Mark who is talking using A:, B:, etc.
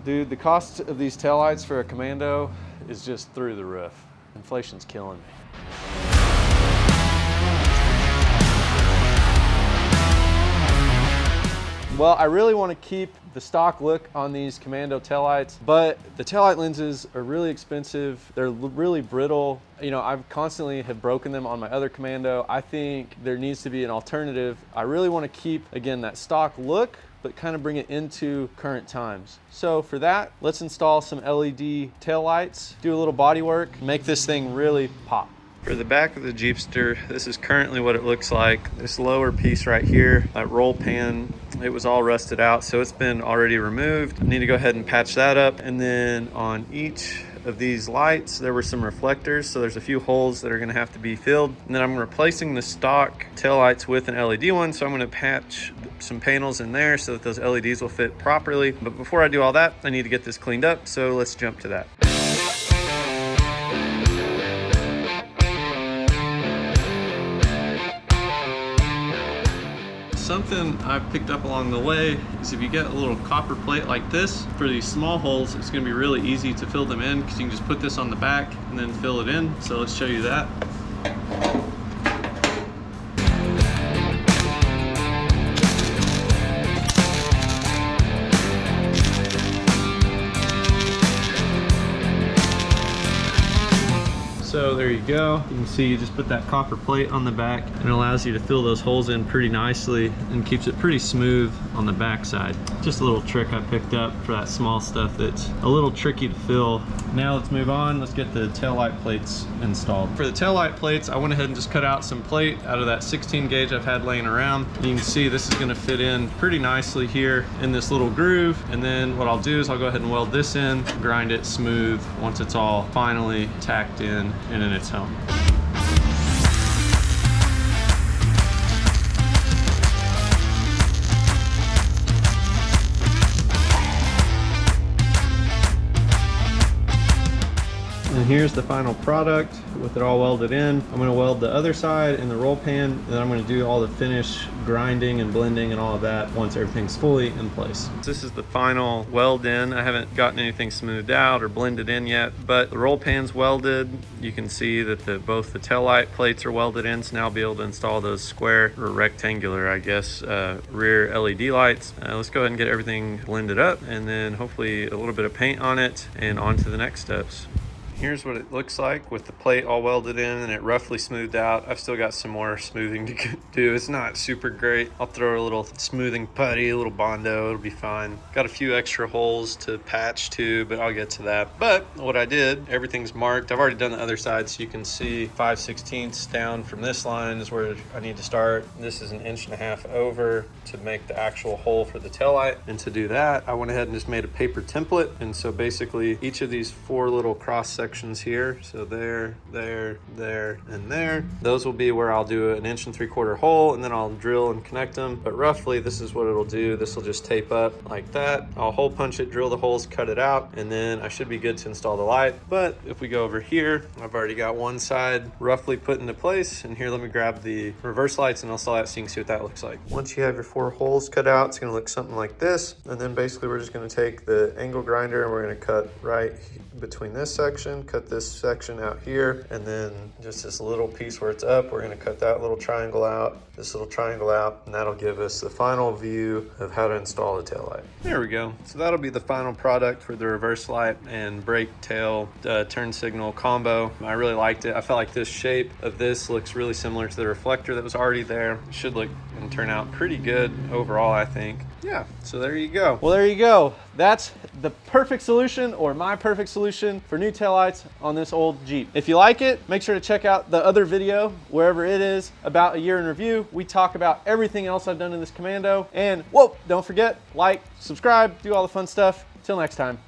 A: Dude, the cost of these taillights for a Commando is just through the roof. Inflation's killing me. Well, I really want to keep the stock look on these Commando taillights, but the taillight lenses are really expensive. They're really brittle. You know, I've constantly have broken them on my other Commando. I think there needs to be an alternative. I really want to keep, again, that stock look, but kind of bring it into current times. So for that, let's install some LED taillights, do a little body work, make this thing really pop. For the back of the Jeepster, this is currently what it looks like. This lower piece right here, that roll pan, it was all rusted out, so it's been already removed. I need to go ahead and patch that up. And then on each of these lights, there were some reflectors, so there's a few holes that are gonna have to be filled. And then I'm replacing the stock taillights with an LED one, so I'm gonna patch some panels in there so that those LEDs will fit properly. But before I do all that, I need to get this cleaned up, so let's jump to that. Something I've picked up along the way is if you get a little copper plate like this, for these small holes, it's gonna be really easy to fill them in because you can just put this on the back and then fill it in. So let's show you that. So there you go. You can see you just put that copper plate on the back and it allows you to fill those holes in pretty nicely and keeps it pretty smooth on the back side. Just a little trick I picked up for that small stuff that's a little tricky to fill. Now let's move on. Let's get the taillight plates installed. For the taillight plates, I went ahead and just cut out some plate out of that 16 gauge I've had laying around. You can see this is gonna fit in pretty nicely here in this little groove. And then what I'll do is I'll go ahead and weld this in, grind it smooth once it's all finally tacked in and in its home. And here's the final product with it all welded in. I'm going to weld the other side in the roll pan, and then I'm going to do all the finish grinding and blending and all of that once everything's fully in place. This is the final weld in. I haven't gotten anything smoothed out or blended in yet, but the roll pan's welded. You can see that both the taillight plates are welded in, so now I'll be able to install those square or rectangular, I guess, rear LED lights. Let's go ahead and get everything blended up, and then hopefully a little bit of paint on it and on to the next steps. Here's what it looks like with the plate all welded in and it roughly smoothed out. I've still got some more smoothing to do. It's not super great. I'll throw a little smoothing putty, a little Bondo, it'll be fine. Got a few extra holes to patch too, but I'll get to that. But what I did, everything's marked. I've already done the other side, so you can see 5/16 down from this line is where I need to start. This is 1.5 inches over to make the actual hole for the taillight. And to do that, I went ahead and just made a paper template. And so basically each of these 4 little cross sections here, so there, and there, those will be where I'll do an 1.75 inch hole, and then I'll drill and connect them. But roughly this is what it'll do. This will just tape up like that. I'll hole punch it, drill the holes, cut it out, and then I should be good to install the light. But if we go over here, I've already got one side roughly put into place, and here let me grab the reverse lights and I'll install that so you can see what that looks like. Once you have your 4 holes cut out, it's going to look something like this. And then basically we're just going to take the angle grinder and we're going to cut right between this section, cut this section out here, and then just this little piece where it's up, we're going to cut that little triangle out, this little triangle out, and that'll give us the final view of how to install the taillight. There we go. So that'll be the final product for the reverse light and brake tail turn signal combo. I really liked it. I felt like this shape of this looks really similar to the reflector that was already there. It should look and turn out pretty good overall, I think. Yeah, so there you go. Well, there you go. That's the perfect solution, or my perfect solution, for new taillights on this old Jeep. If you like it, make sure to check out the other video, wherever it is, about a year in review. We talk about everything else I've done in this Commando. And whoa, don't forget, like, subscribe, do all the fun stuff. Till next time.